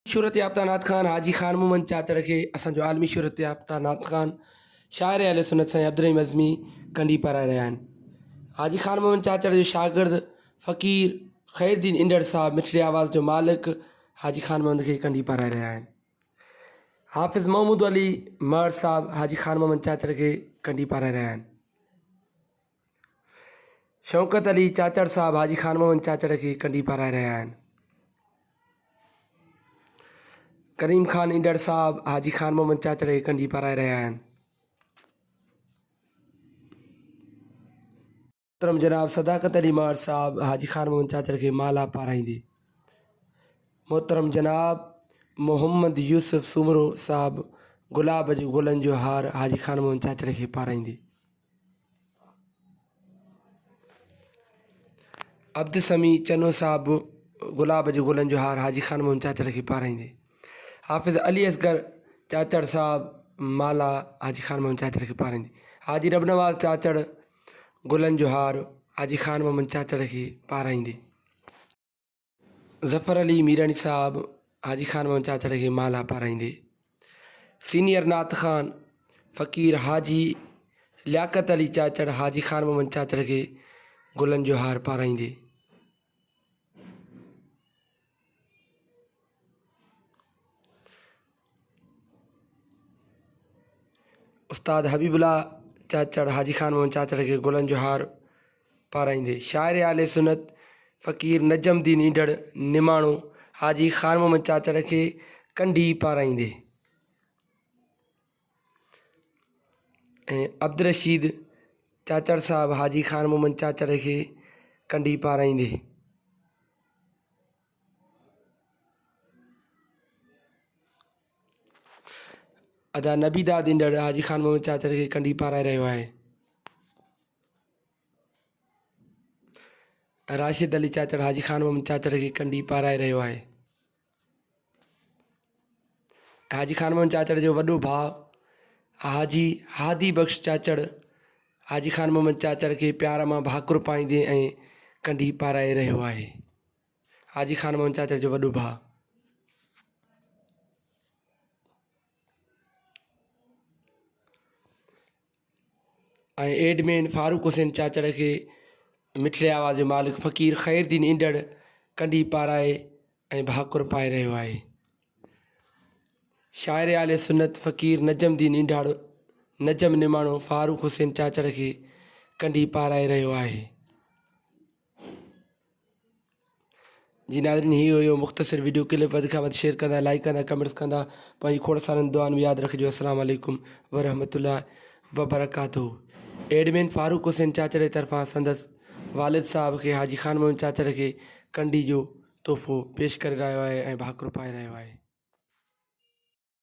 शहरत याफ़्ता नात ख़ान हाजी ख़ान मोहम्मद चाचड़ खे असांजो आलमी शहरत याफ़्ता नात ख़ान शाइर अहले सुन्नत साईं अब्दुर्रहीम अज़मी कंडी पाराए रहिया आहिनि। हाजी ख़ान मोहम्मद चाचड़ जो शागिर्द फ़क़ीर ख़ैरुद्दीन इंदड़ साहब मिठड़ी आवाज़ जो मालिक हाजी ख़ान मोहम्मद खे कंडी पाराए रहिया आहिनि। हाफ़िज़ महमूद अली मर साहब हाजी ख़ान मोहम्मद चाचड़ खे कंडी पाराए रहिया आहिनि। शौकत अली चाचड़ साहब हाजी ख़ान मोहम्मद चाचड़ खे कंडी पाराए रहिया आहिनि। करीम ख़ान इंदड़ साहब हाजी ख़ान मोहम्मद चाचड़ खे कंडी पाराए रहिया आहिनि। मोहतरम जनाब सदाकत अली मर साहब हाजी ख़ान मोहम्मद चाचड़ खे माला पाराईंदे। मोहतरम जनाब मोहम्मद यूसुफ सुमरो साहब गुलाब जे गुलनि जो हार हाजी ख़ान मोहम्मद चाचड़ खे पाराईंदे। अब्द समी चनो साहब गुलाब जे गुलनि जो हार हाजी ख़ान मोहम्मद चाचड़ खे पाराईंदे। हाफ़िज़ अली असगर चाचड़ साहब माला हाजी ख़ान मोहम्मद चाचड़ खे पाराईंदे। हाजी रबनवाज़ चाचड़ गुलनि जो हार हाजी ख़ान मोहम्मद चाचड़ खे पाराईंदे। ज़फ़र अली मीरानी साहब हाजी ख़ान मोहम्मद चाचड़ खे माला पाराईंदे। सीनियर नात ख़ान फ़क़ीर हाजी लियाक़त अली चाचड़ हाजी ख़ान मोहम्मद चाचड़ खे गुलनि जो हार पाराईंदे। उस्ताद हबीबुल्ला चाचड़ हाजी ख़ान मोहम्मद चाचड़ खे गुलनि जो हार पाराईंदे। शाइर आले सुन्नत फ़क़ीर नजमुद्दीन इंदड़ निमाणो हाजी ख़ान मोहम्मद चाचड़ खे कंडी पाराईंदे। अब्दुल रशीद चाचड़ साहब हाजी ख़ान मोहम्मद चाचड़ खे कंडी पाराईंदे। अदा नबीदाद इंदड़ हाजी ख़ान मोहम्मद चाचड़ खे कंडी पाराए रहियो आहे। राशिद अली चाचड़ हाजी ख़ान मोहम्मद चाचड़ खे कंडी पाराए रहियो आहे। हाजी ख़ान मोहम्मद चाचड़ जो वॾो भाउ हाजी हादी बख़्श चाचड़ हाजी ख़ान मोहम्मद चाचड़ खे प्यार मां भाकुर पाईंदे ऐं कंडी पाराए रहियो आहे। हाजी ख़ान मोहम्मद चाचड़ जो वॾो भाउ ऐं एडमेन फारूक हुसैन चाचड़ खे मिठड़े आवाज़ जो मालिक फ़क़ीर ख़ैरुद्दीन इंदड़ कंडी पाराए ऐं भाकुर पाए रहियो आहे। शाइर आले सुन्नत फ़क़ीर नजमुद्दीन इंदड़ नजम निमाणो फारूक हुसैन चाचड़ खे कंडी पाराए रहियो आहे। जी नाज़रीन, ही हुयो मुख़्तसिर वीडियो क्लिप। वधि खां वधि शेयर कंदा, लाइक कंदा, कमेंट्स कंदा, पंहिंजी खोड़ सारनि दुआनि में यादि रखिजो। अस्सलामु अलैकुम वरहमतुल्लाहि वबरकातुहू। एडमिन फारूक हुसैन चाचड़ जे तरफ़ां संदसि वालिद साहब खे हाजी ख़ान मोहम्मद चाचड़ खे कंडी जो तोहफ़ो पेश करे रहियो आहे ऐं भाकुर पाए रहियो आहे।